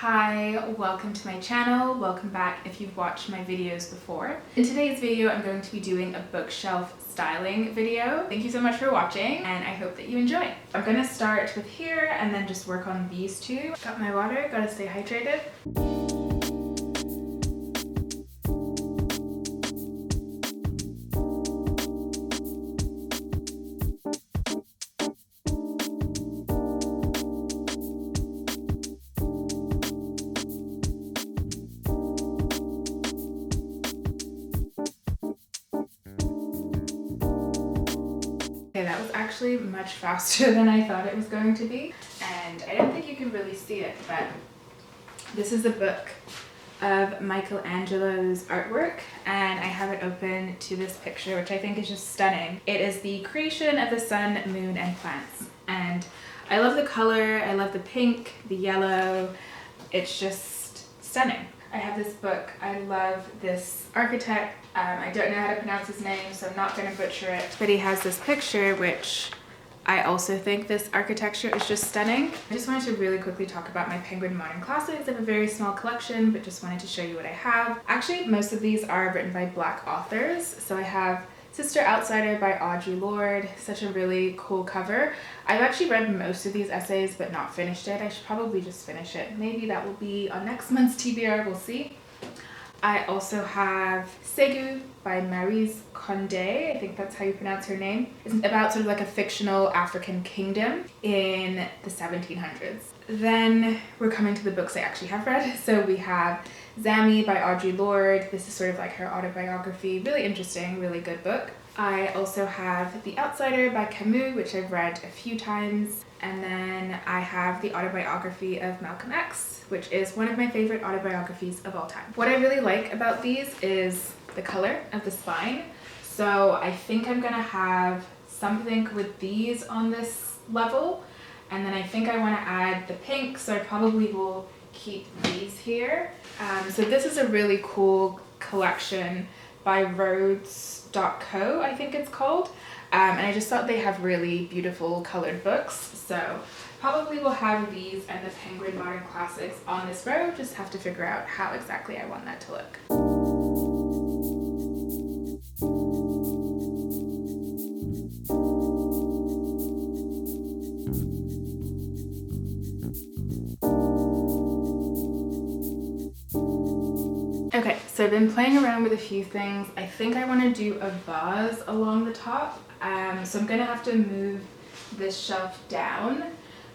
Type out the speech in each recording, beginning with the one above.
Hi, welcome to my channel. Welcome back if you've watched my videos before. In today's video, I'm going to be doing a bookshelf styling video. Thank you so much for watching and I hope that you enjoy. I'm gonna start with here and then just work on these two. Got my water, gotta stay hydrated. Okay, that was actually much faster than I thought it was going to be. And I don't think you can really see it, but this is a book of Michelangelo's artwork and I have it open to this picture, which I think is just stunning. It is the creation of the sun, moon, and plants. And I love the color, I love the pink, the yellow. It's just stunning. I have this book. I love this architect. I don't know how to pronounce his name, so I'm not going to butcher it. But he has this picture, which I also think this architecture is just stunning. I just wanted to really quickly talk about my Penguin Modern Classics. I have a very small collection, but just wanted to show you what I have. Actually, most of these are written by Black authors. So I have Sister Outsider by Audre Lorde, such a really cool cover. I've actually read most of these essays but not finished it. I should probably just finish it. Maybe that will be on next month's TBR, we'll see. I also have Segu by Maryse Condé, I think that's how you pronounce her name. It's about sort of like a fictional African kingdom in the 1700s. Then we're coming to the books I actually have read. So we have Zami by Audre Lorde. This is sort of like her autobiography. Really interesting, really good book. I also have The Outsider by Camus, which I've read a few times. And then I have the autobiography of Malcolm X, which is one of my favorite autobiographies of all time. What I really like about these is the color of the spine. So I think I'm gonna have something with these on this level. And then I think I want to add the pink, so I probably will keep these here. So this is a really cool collection by Rhodes.co, I think it's called. And I just thought they have really beautiful colored books. So probably will have these and the Penguin Modern Classics on this row. Just have to figure out how exactly I want that to look. Okay, so I've been playing around with a few things. I think I want to do a vase along the top. So I'm going to have to move this shelf down,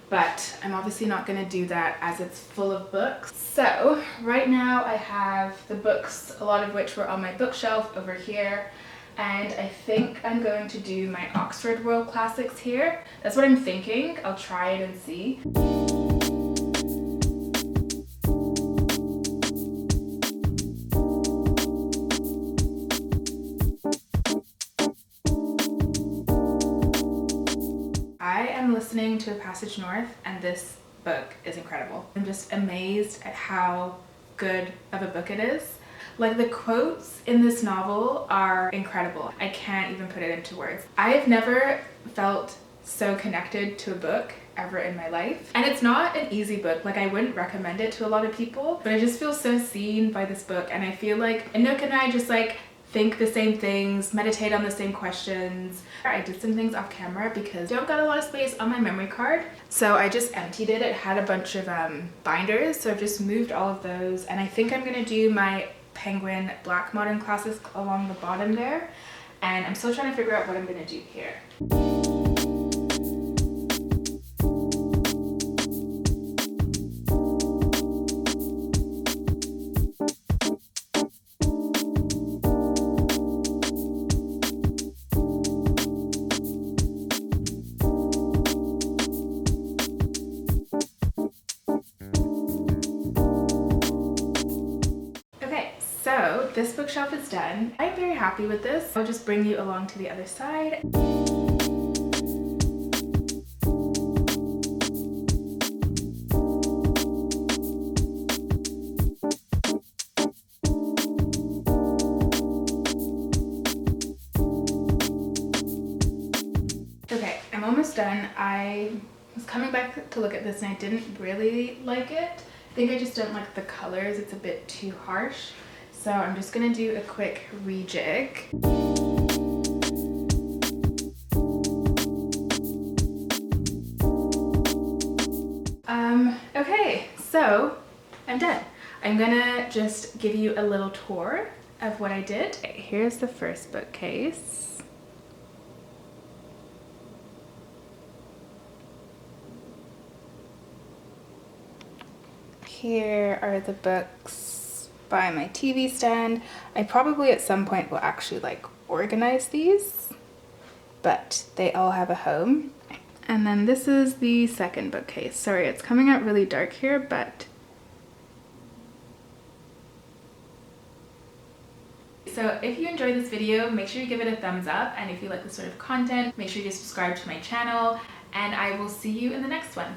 but I'm obviously not going to do that as it's full of books. So right now I have the books, a lot of which were on my bookshelf over here. And I think I'm going to do my Oxford World Classics here. That's what I'm thinking. I'll try it and see. I am listening to A Passage North and this book is incredible. I'm just amazed at how good of a book it is. Like, the quotes in this novel are incredible. I can't even put it into words. I have never felt so connected to a book ever in my life. And it's not an easy book. Like, I wouldn't recommend it to a lot of people, but I just feel so seen by this book. And I feel like Anouk and I just like think the same things, meditate on the same questions. I did some things off camera because I don't got a lot of space on my memory card. So I just emptied it. It had a bunch of binders. So I've just moved all of those. And I think I'm gonna do my Penguin Black Modern Classics along the bottom there. And I'm still trying to figure out what I'm gonna do here. So this bookshelf is done. I'm very happy with this. I'll just bring you along to the other side. Okay, I'm almost done. I was coming back to look at this and I didn't really like it. I think I just don't like the colors, it's a bit too harsh. So I'm just gonna do a quick rejig. Okay, so I'm done. I'm gonna just give you a little tour of what I did. Okay, here's the first bookcase. Here are the books by my TV stand. I probably at some point will actually like organize these, but they all have a home. And then this is the second bookcase. Sorry, it's coming out really dark here, but so if you enjoyed this video, make sure you give it a thumbs up, and if you like this sort of content, make sure you subscribe to my channel, and I will see you in the next one.